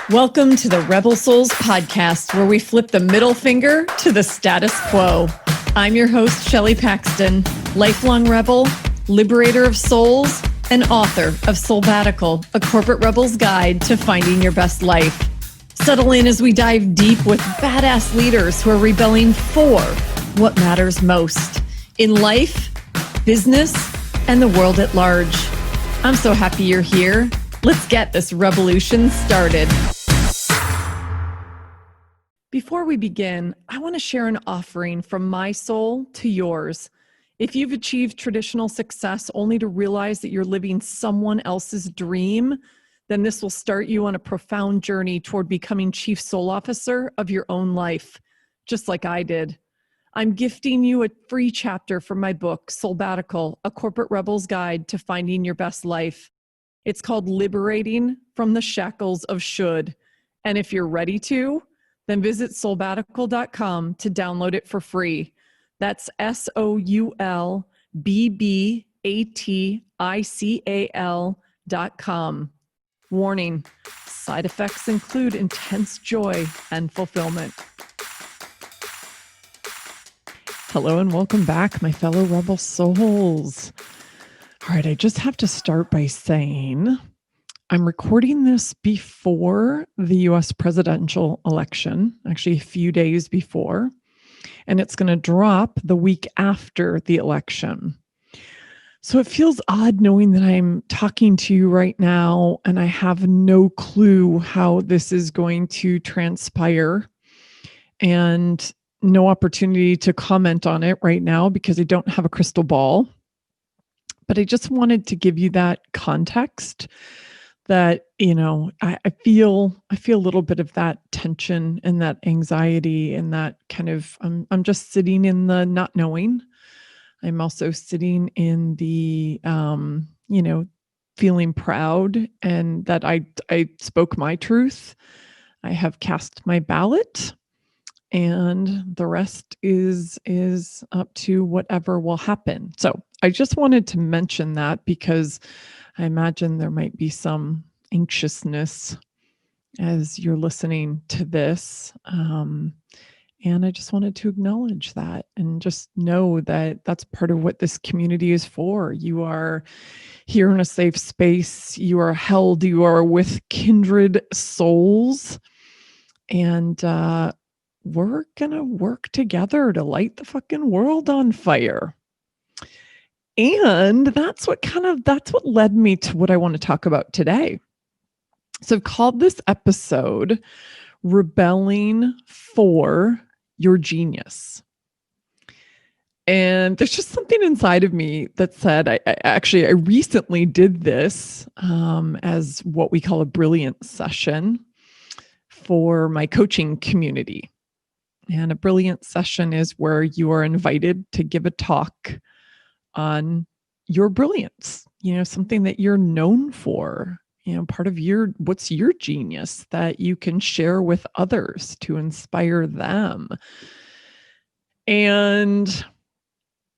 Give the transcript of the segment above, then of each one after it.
Welcome to the Rebel Souls podcast, where we flip the middle finger to the status quo. I'm your host, Shelley Paxton, lifelong rebel, liberator of souls, and author of Soulbatical, a corporate rebel's guide to finding your best life. Settle in as we dive deep with badass leaders who are rebelling for what matters most in life, business, and the world at large. I'm so happy you're here. Let's get this revolution started. Before we begin, I want to share an offering from my soul to yours. If you've achieved traditional success only to realize that you're living someone else's dream, then this will start you on a profound journey toward becoming chief soul officer of your own life, just like I did. I'm gifting you a free chapter from my book, Soulbatical, a corporate rebel's guide to finding your best life. It's called Liberating from the Shackles of Should. And if you're ready to, then visit soulbatical.com to download it for free. That's SOULBBATICAL.com. Warning, side effects include intense joy and fulfillment. Hello and welcome back, my fellow rebel souls. All right, I just have to start by saying I'm recording this before the US presidential election, actually a few days before, and it's going to drop the week after the election. So it feels odd knowing that I'm talking to you right now and I have no clue how this is going to transpire and no opportunity to comment on it right now because I don't have a crystal ball. But I just wanted to give you that context that, I feel a little bit of that tension and that anxiety and that kind of, I'm just sitting in the not knowing. I'm also sitting in the, feeling proud and that I spoke my truth. I have cast my ballot. And the rest is up to whatever will happen. So I just wanted to mention that because I imagine there might be some anxiousness as you're listening to this. And I just wanted to acknowledge that and just know that that's part of what this community is for. You are here in a safe space. You are held. You are with kindred souls. And, we're going to work together to light the fucking world on fire. And that's what led me to what I want to talk about today. So I've called this episode Rebelling for Your Genius. And there's just something inside of me that said, I recently did this as what we call a brilliance session for my coaching community. And a brilliant session is where you are invited to give a talk on your brilliance, something that you're known for, part of what's your genius that you can share with others to inspire them. And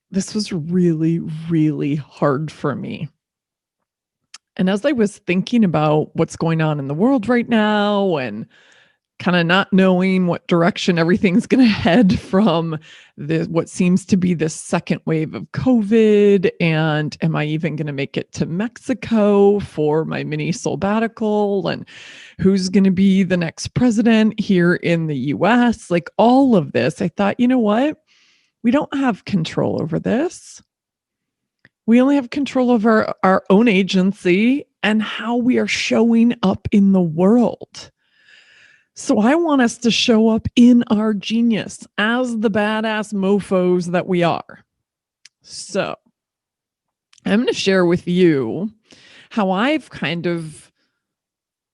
this was really, really hard for me. And as I was thinking about what's going on in the world right now and kind of not knowing what direction everything's going to head from what seems to be this second wave of COVID. And am I even going to make it to Mexico for my mini Soulbatical? And who's going to be the next president here in the US? Like all of this, I thought, you know what? We don't have control over this. We only have control over our own agency and how we are showing up in the world. So I want us to show up in our genius as the badass MoFos that we are. So I'm going to share with you how I've kind of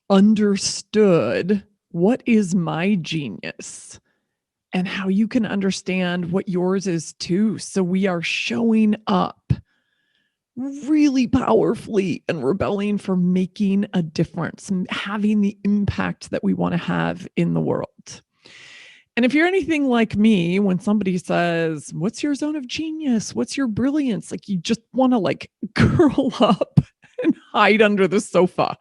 understood what is my genius and how you can understand what yours is too. So we are showing up really powerfully and rebelling for making a difference and having the impact that we want to have in the world. And if you're anything like me, when somebody says, what's your zone of genius? What's your brilliance? Like you just want to curl up and hide under the sofa.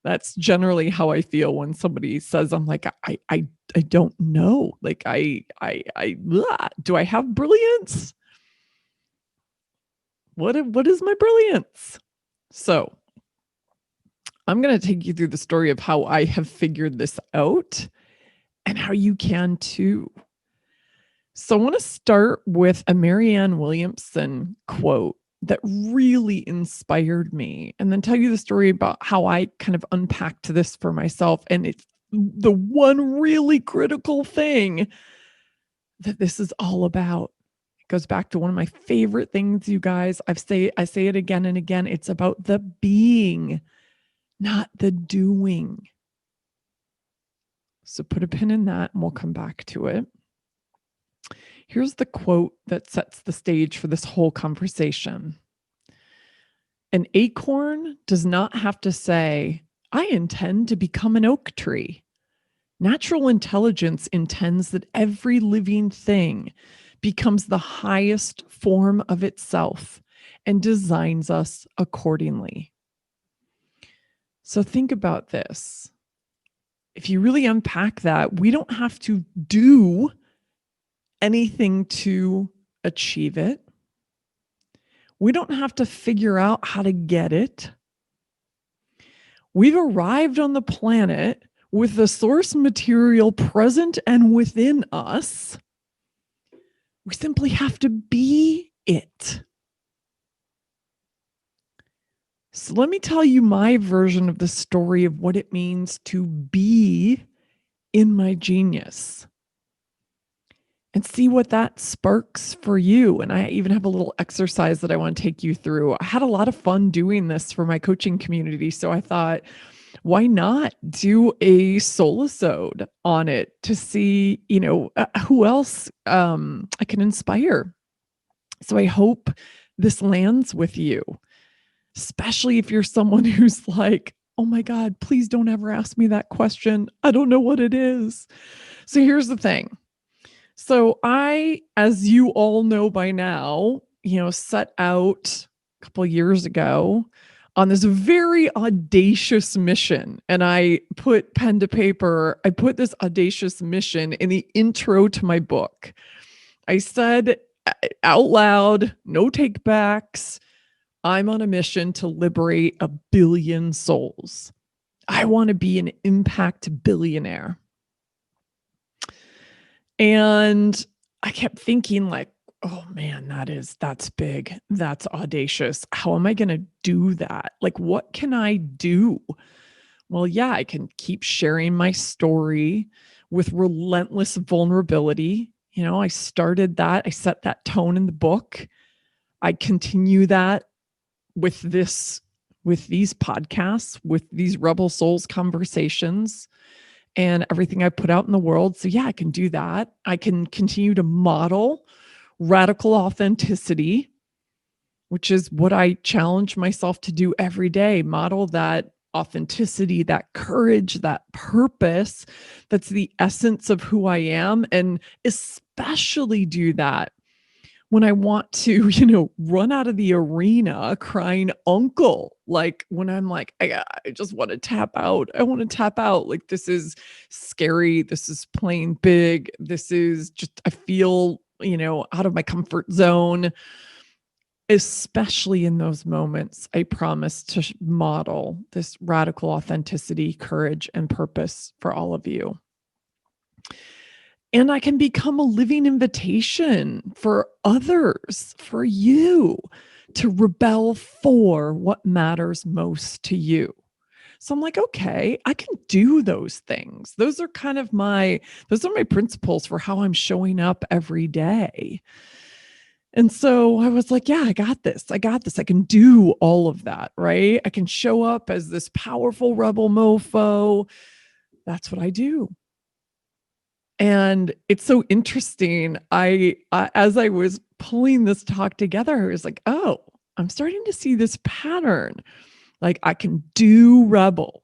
That's generally how I feel when somebody says, I'm like, I don't know. Like, do I have brilliance? What is my brilliance? So I'm going to take you through the story of how I have figured this out and how you can too. So I want to start with a Marianne Williamson quote that really inspired me, and then tell you the story about how I kind of unpacked this for myself. And it's the one really critical thing that this is all about. It goes back to one of my favorite things, you guys. I say it again and again. It's about the being, not the doing. So put a pin in that and we'll come back to it. Here's the quote that sets the stage for this whole conversation. An acorn does not have to say, I intend to become an oak tree. Natural intelligence intends that every living thing becomes the highest form of itself and designs us accordingly. So think about this. If you really unpack that, we don't have to do anything to achieve it. We don't have to figure out how to get it. We've arrived on the planet with the source material present and within us. We simply have to be it. So let me tell you my version of the story of what it means to be in my genius, and see what that sparks for you. And I even have a little exercise that I want to take you through. I had a lot of fun doing this for my coaching community. So I thought, why not do a solisode on it to see, who else I can inspire. So I hope this lands with you, especially if you're someone who's like, oh my God, please don't ever ask me that question. I don't know what it is. So here's the thing. So I, as you all know by now, set out a couple of years ago on this very audacious mission. And I put pen to paper. I put this audacious mission in the intro to my book. I said out loud, no takebacks, I'm on a mission to liberate 1 billion souls. I want to be an impact billionaire. And I kept thinking like, oh man, that's big. That's audacious. How am I going to do that? Like, what can I do? Well, yeah, I can keep sharing my story with relentless vulnerability. I started that. I set that tone in the book. I continue that with these podcasts, with these Rebel Souls conversations, and everything I put out in the world. So yeah, I can do that. I can continue to model radical authenticity, which is what I challenge myself to do every day. Model that authenticity, that courage, that purpose. That's the essence of who I am. And especially do that when I want to, run out of the arena crying uncle, like when I'm like, I just want to tap out. I want to tap out. Like, this is scary. This is playing big. This is just, I feel, out of my comfort zone. Especially in those moments, I promise to model this radical authenticity, courage, and purpose for all of you. And I can become a living invitation for others, for you, to rebel for what matters most to you. So I'm like, okay, I can do those things. Those are my principles for how I'm showing up every day. And so I was like, yeah, I got this. I can do all of that, right? I can show up as this powerful rebel MoFo. That's what I do. And it's so interesting. I as I was pulling this talk together, I was like, oh, I'm starting to see this pattern. Like, I can do rebel.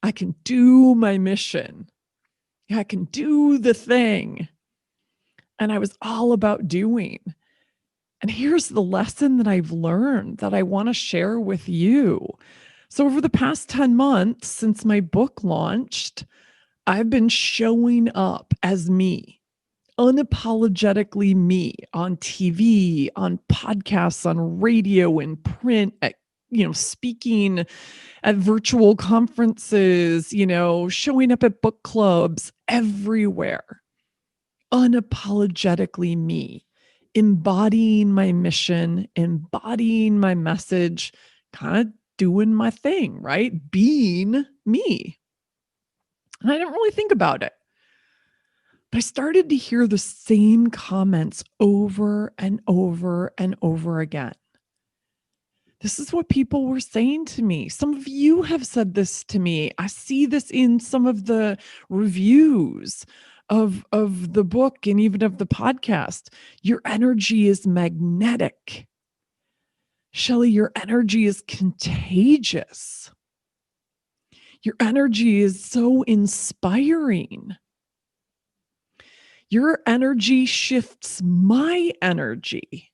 I can do my mission. Yeah, I can do the thing. And I was all about doing. And here's the lesson that I've learned that I want to share with you. So over the past 10 months since my book launched, I've been showing up as me, unapologetically me on TV, on podcasts, on radio, in print, at, speaking at virtual conferences, showing up at book clubs, everywhere. Unapologetically me, embodying my mission, embodying my message, kind of doing my thing, right? Being me. And I didn't really think about it. But I started to hear the same comments over and over and over again. This is what people were saying to me. Some of you have said this to me. I see this in some of the reviews of the book and even of the podcast. Your energy is magnetic. Shelley, your energy is contagious. Your energy is so inspiring. Your energy shifts my energy.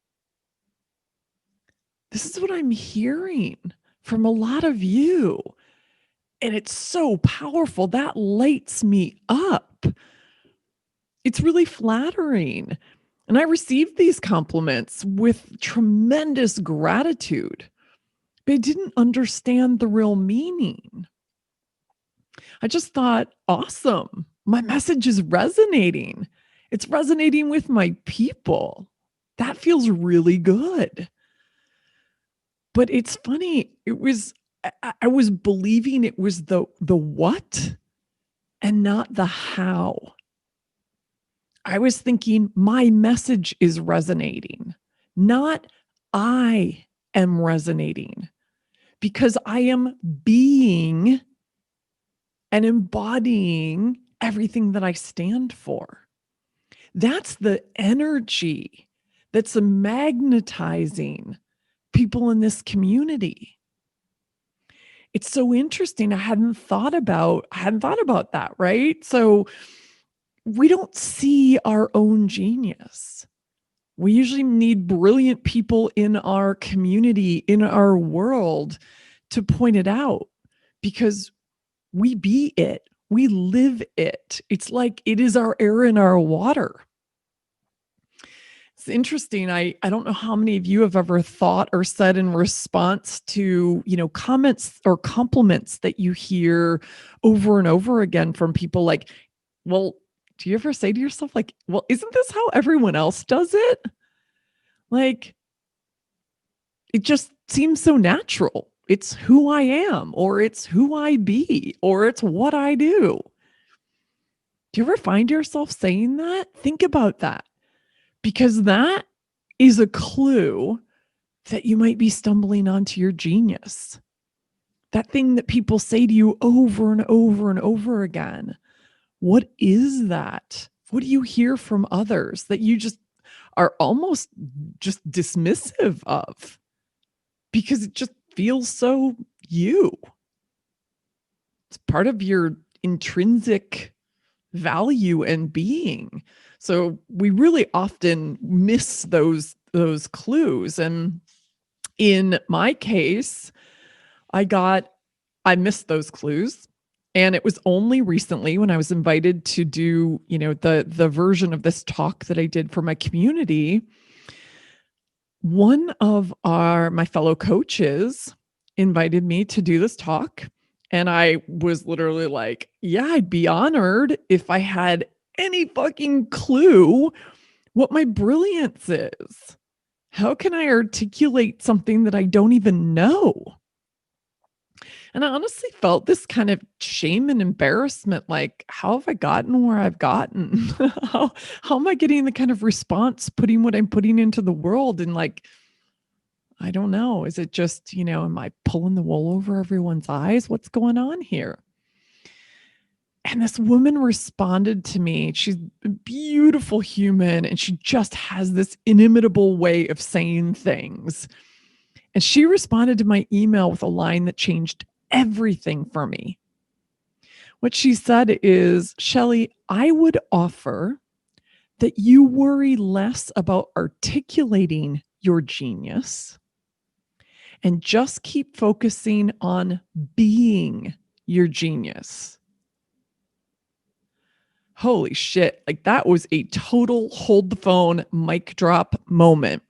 This is what I'm hearing from a lot of you. And it's so powerful. That lights me up. It's really flattering. And I received these compliments with tremendous gratitude, but I didn't understand the real meaning. I just thought, awesome. My message is resonating. It's resonating with my people. That feels really good. But it's funny. I was believing it was the what and not the how. I was thinking my message is resonating, not I am resonating, because I am being and embodying everything that I stand for. That's the energy that's magnetizing people in this community. It's so interesting. I hadn't thought about that, right? So we don't see our own genius. We usually need brilliant people in our community, in our world, to point it out, because we be it. We live it. It's like it is our air and our water. It's interesting. I don't know how many of you have ever thought or said in response to, comments or compliments that you hear over and over again from people, like, well, do you ever say to yourself, like, well, isn't this how everyone else does it? Like, it just seems so natural. It's who I am, or it's who I be, or it's what I do. Do you ever find yourself saying that? Think about that, because that is a clue that you might be stumbling onto your genius. That thing that people say to you over and over and over again. What is that? What do you hear from others that you just are almost just dismissive of? Because it just feels so you. It's part of your intrinsic value and being. So we really often miss those clues. And in my case, I missed those clues. And it was only recently when I was invited to do, the version of this talk that I did for my community. One of my fellow coaches invited me to do this talk. And I was literally like, yeah, I'd be honored if I had any fucking clue what my brilliance is. How can I articulate something that I don't even know? And I honestly felt this kind of shame and embarrassment, like, how have I gotten where I've gotten? how am I getting the kind of response, putting what I'm putting into the world? And like, I don't know. Is it just, am I pulling the wool over everyone's eyes? What's going on here? And this woman responded to me. She's a beautiful human, and she just has this inimitable way of saying things. And she responded to my email with a line that changed everything for me. What she said is, Shelley, I would offer that you worry less about articulating your genius and just keep focusing on being your genius. Holy shit. Like that was a total hold the phone, mic drop moment.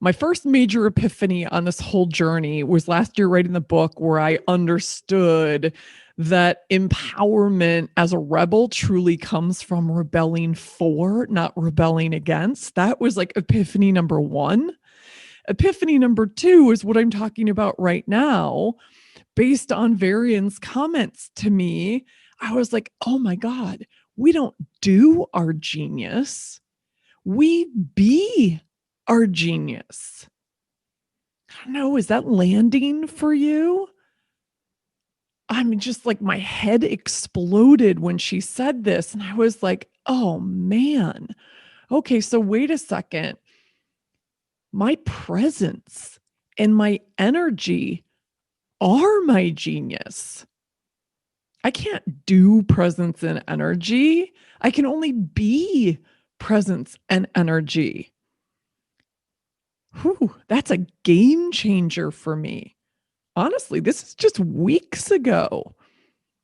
My first major epiphany on this whole journey was last year writing the book where I understood that empowerment as a rebel truly comes from rebelling for, not rebelling against. That was like epiphany number one. Epiphany number two is what I'm talking about right now. Based on Varian's comments to me, I was like, oh my God, we don't do our genius. We be our genius. I don't know, is that landing for you? I mean, just like my head exploded when she said this. And I was like, oh man. Okay, so wait a second. My presence and my energy are my genius. I can't do presence and energy. I can only be presence and energy. Whew, that's a game changer for me. Honestly, this is just weeks ago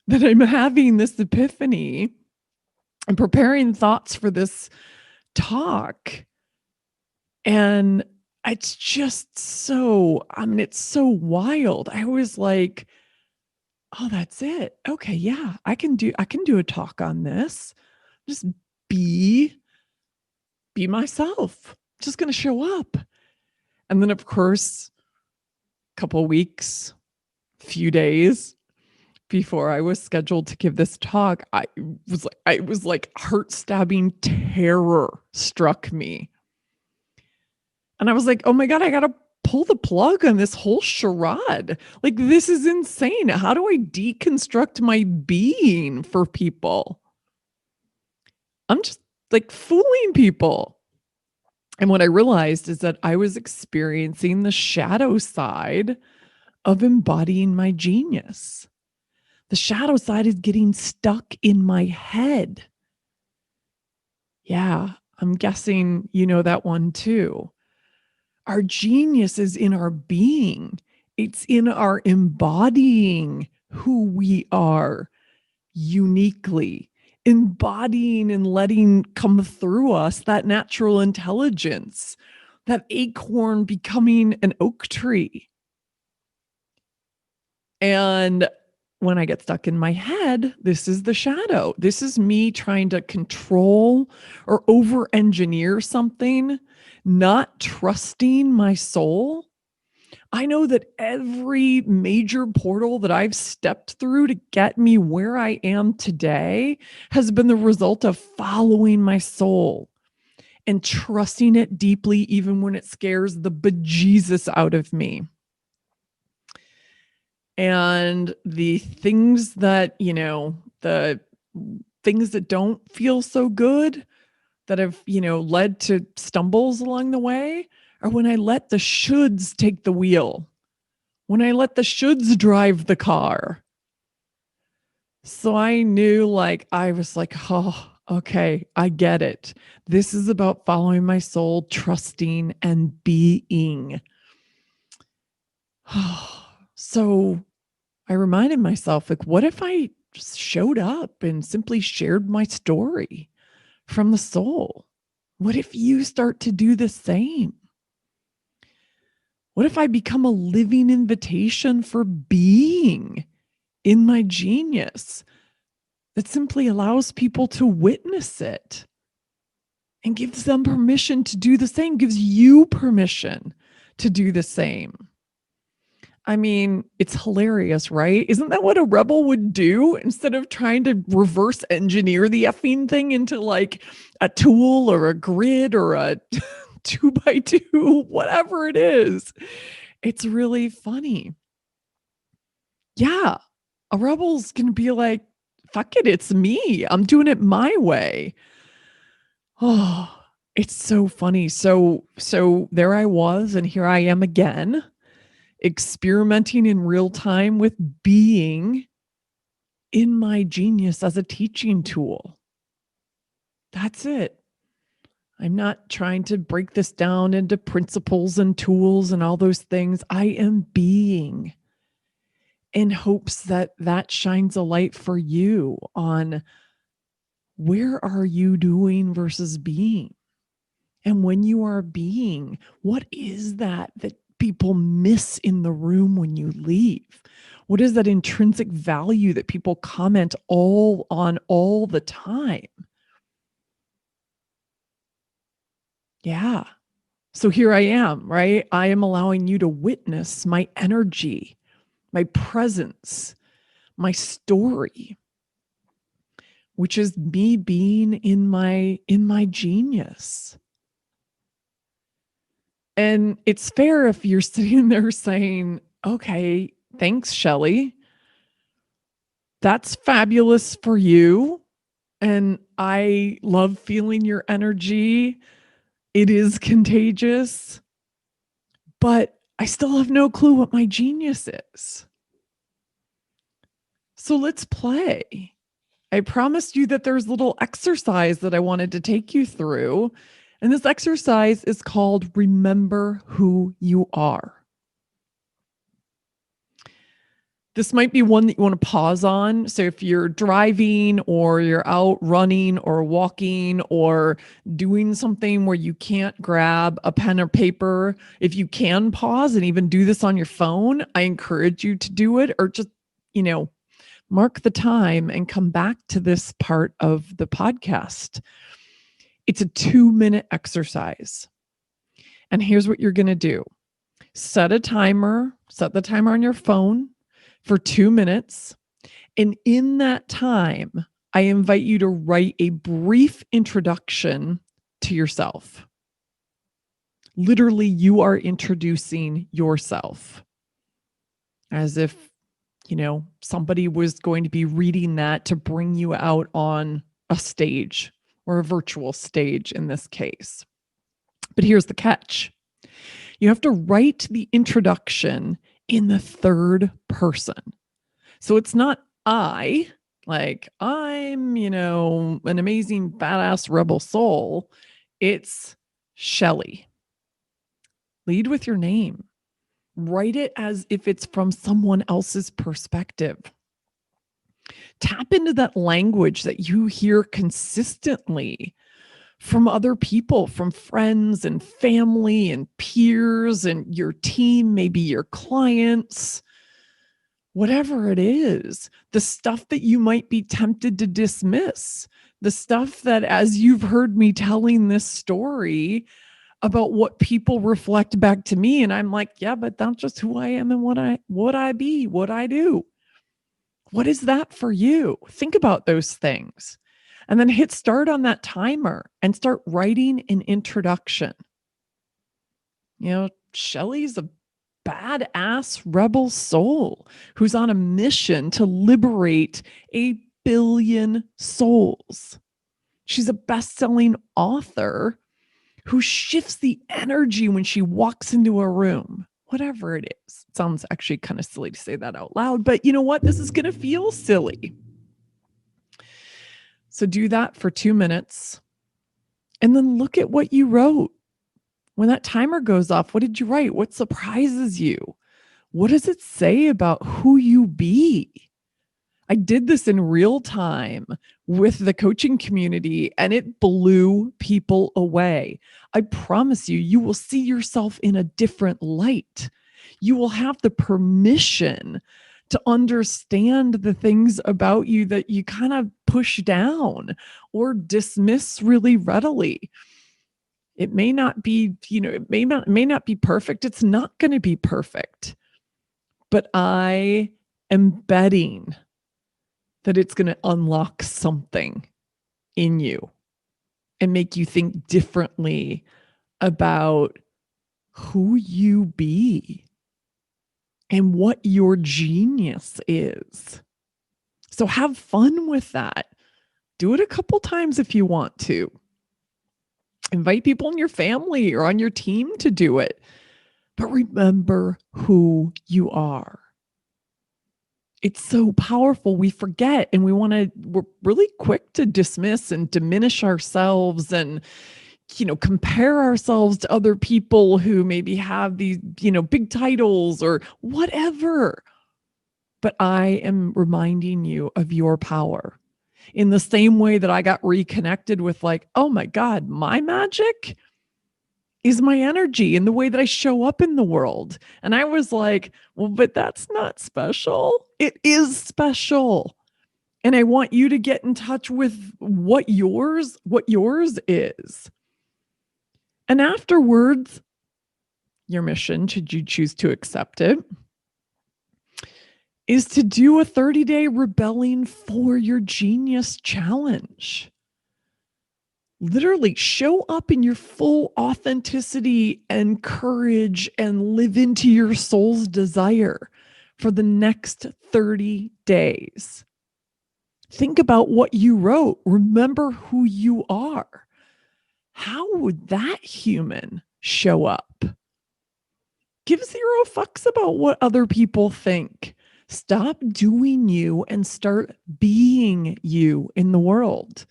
that I'm having this epiphany and preparing thoughts for this talk. And it's just so, I mean, it's so wild. I was like, oh, that's it. Okay, yeah, I can do a talk on this. Just be myself. Just going to show up. And then of course, a couple of weeks, few days before I was scheduled to give this talk, I was like heart-stabbing terror struck me. And I was like, oh my God, I got to pull the plug on this whole charade. Like, this is insane. How do I deconstruct my being for people? I'm just like fooling people. And what I realized is that I was experiencing the shadow side of embodying my genius. The shadow side is getting stuck in my head. Yeah, I'm guessing you know that one too. Our genius is in our being. It's in our embodying who we are uniquely, embodying and letting come through us that natural intelligence, that acorn becoming an oak tree. And when I get stuck in my head, this is the shadow. This is me trying to control or over engineer something, not trusting my soul. I know that every major portal that I've stepped through to get me where I am today has been the result of following my soul and trusting it deeply, even when it scares the bejesus out of me. And the things that, the things that don't feel so good that have, led to stumbles along the way are when I let the shoulds take the wheel, when I let the shoulds drive the car. So I knew, I was like, oh, okay, I get it. This is about following my soul, trusting and being. So I reminded myself, what if I just showed up and simply shared my story from the soul? What if you start to do the same? What if I become a living invitation for being in my genius that simply allows people to witness it and gives them permission to do the same, gives you permission to do the same? I mean, it's hilarious, right? Isn't that what a rebel would do instead of trying to reverse engineer the effing thing into like a tool or a grid or a 2x2, whatever it is? It's really funny. Yeah, a rebel's going to be like, fuck it, it's me. I'm doing it my way. Oh, it's so funny. So there I was, and here I am again, experimenting in real time with being in my genius as a teaching tool. That's it. I'm not trying to break this down into principles and tools and all those things. I am being, in hopes that that shines a light for you on where are you doing versus being. And when you are being, what is that people miss in the room when you leave? What is that intrinsic value that people comment all the time? Yeah. So here I am, right? I am allowing you to witness my energy, my presence, my story, which is me being in my genius. And it's fair if you're sitting there saying, okay, thanks, Shelley. That's fabulous for you. And I love feeling your energy. It is contagious, but I still have no clue what my genius is. So let's play. I promised you that there's a little exercise that I wanted to take you through. And this exercise is called Remember Who You Are. This might be one that you want to pause on. So if you're driving or you're out running or walking or doing something where you can't grab a pen or paper, if you can pause and even do this on your phone, I encourage you to do it, or just, mark the time and come back to this part of the podcast. It's a 2-minute exercise. And here's what you're going to do. Set the timer on your phone for 2 minutes. And in that time, I invite you to write a brief introduction to yourself. Literally, you are introducing yourself as if, somebody was going to be reading that to bring you out on a stage, or a virtual stage in this case. But here's the catch. You have to write the introduction in the third person. So it's not I, like I'm, an amazing badass rebel soul. It's Shelley. Lead with your name. Write it as if it's from someone else's perspective. Tap into that language that you hear consistently from other people, from friends and family and peers and your team, maybe your clients, whatever it is, the stuff that you might be tempted to dismiss, the stuff that, as you've heard me telling this story about what people reflect back to me, and I'm like, yeah, but that's just who I am and what I be, what I do. What is that for you? Think about those things. And then hit start on that timer and start writing an introduction. Shelley's a badass rebel soul who's on a mission to liberate 1 billion souls. She's a best-selling author who shifts the energy when she walks into a room, whatever it is. It sounds actually kind of silly to say that out loud, but you know what? This is going to feel silly. So do that for 2 minutes and then look at what you wrote. When that timer goes off, what did you write? What surprises you? What does it say about who you be? I did this in real time with the coaching community and it blew people away. I promise you, you will see yourself in a different light. You will have the permission to understand the things about you that you kind of push down or dismiss really readily. It may not be, it may not be perfect. It's not going to be perfect. But I am betting that it's going to unlock something in you and make you think differently about who you be and what your genius is. So have fun with that. Do it a couple times if you want to. Invite people in your family or on your team to do it. But remember who you are. It's so powerful. We forget and we're really quick to dismiss and diminish ourselves and compare ourselves to other people who maybe have these, big titles or whatever. But I am reminding you of your power in the same way that I got reconnected with, like, oh my God, my magic is my energy and the way that I show up in the world. And I was like, well, but that's not special. It is special. And I want you to get in touch with what yours is. And afterwards, your mission, should you choose to accept it, is to do a 30-day rebelling for your genius challenge. Literally show up in your full authenticity and courage and live into your soul's desire for the next 30 days. Think about what you wrote. Remember who you are. How would that human show up? Give zero fucks about what other people think. Stop doing you and start being you in the world.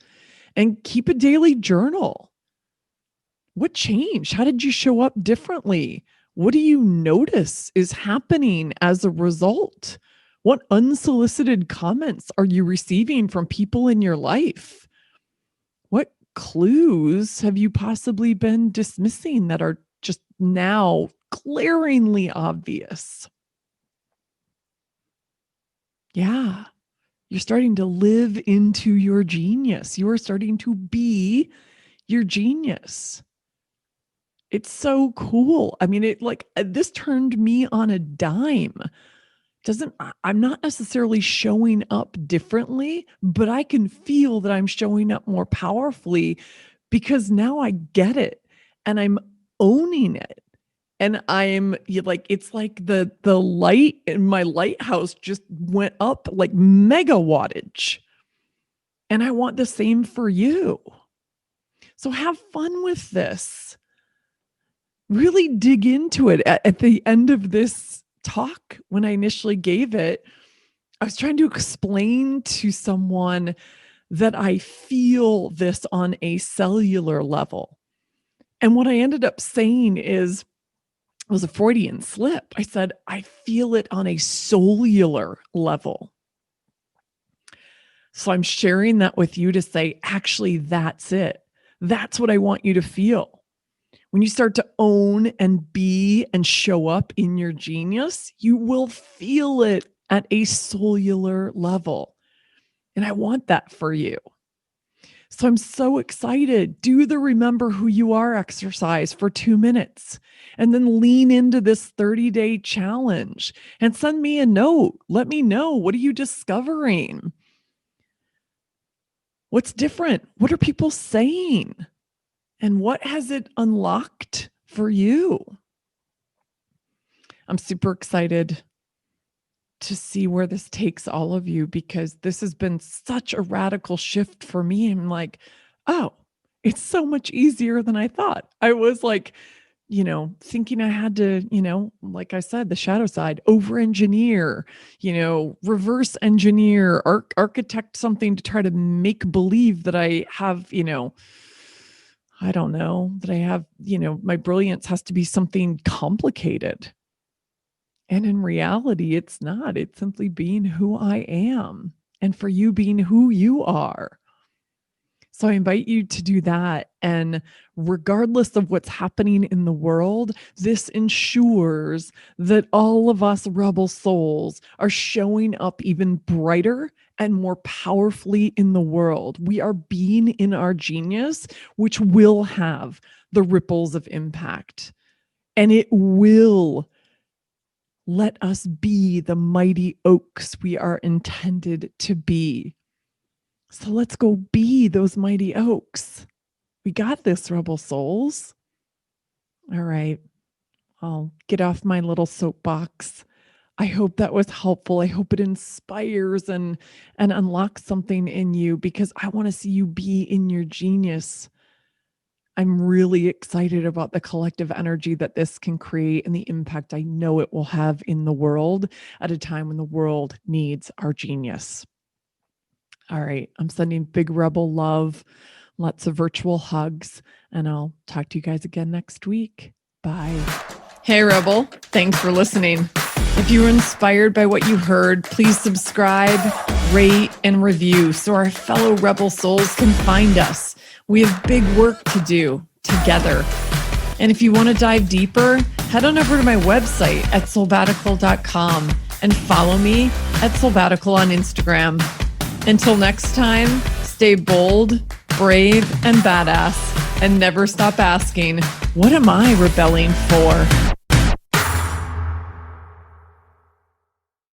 And keep a daily journal. What changed? How did you show up differently? What do you notice is happening as a result? What unsolicited comments are you receiving from people in your life? What clues have you possibly been dismissing that are just now glaringly obvious? Yeah. You're starting to live into your genius. You are starting to be your genius. It's so cool. I mean, this turned me on a dime. I'm not necessarily showing up differently, but I can feel that I'm showing up more powerfully because now I get it and I'm owning it. And it's like the light in my lighthouse just went up like mega wattage. And I want the same for you. So have fun with this. Really dig into it. At the end of this talk, when I initially gave it, I was trying to explain to someone that I feel this on a cellular level. And what I ended up saying is, it was a Freudian slip. I said, I feel it on a cellular level. So I'm sharing that with you to say, actually, that's it. That's what I want you to feel. When you start to own and be and show up in your genius, you will feel it at a cellular level. And I want that for you. So I'm so excited. Do the remember who you are exercise for 2 minutes and then lean into this 30-day challenge and send me a note. Let me know. What are you discovering? What's different? What are people saying? And what has it unlocked for you? I'm super excited to see where this takes all of you, because this has been such a radical shift for me. I'm like, oh, it's so much easier than I thought. I was like, thinking I had to, like I said, the shadow side, over engineer, reverse engineer, architect something to try to make believe that I have, I don't know, that I have, my brilliance has to be something complicated. And in reality, it's not. It's simply being who I am, and for you being who you are. So I invite you to do that. And regardless of what's happening in the world, this ensures that all of us rebel souls are showing up even brighter and more powerfully in the world. We are being in our genius, which will have the ripples of impact. And it will let us be the mighty oaks we are intended to be. So let's go be those mighty oaks. We got this, rebel souls. All right. I'll get off my little soapbox. I hope that was helpful. I hope it inspires and unlocks something in you, because I want to see you be in your genius. I'm really excited about the collective energy that this can create and the impact I know it will have in the world at a time when the world needs our genius. All right. I'm sending big rebel love, lots of virtual hugs, and I'll talk to you guys again next week. Bye. Hey, Rebel. Thanks for listening. If you were inspired by what you heard, please subscribe, rate, and review so our fellow Rebel souls can find us. We have big work to do together. And if you want to dive deeper, head on over to my website at soulbatical.com and follow me at Soulbatical on Instagram. Until next time, stay bold, brave, and badass, and never stop asking, what am I rebelling for?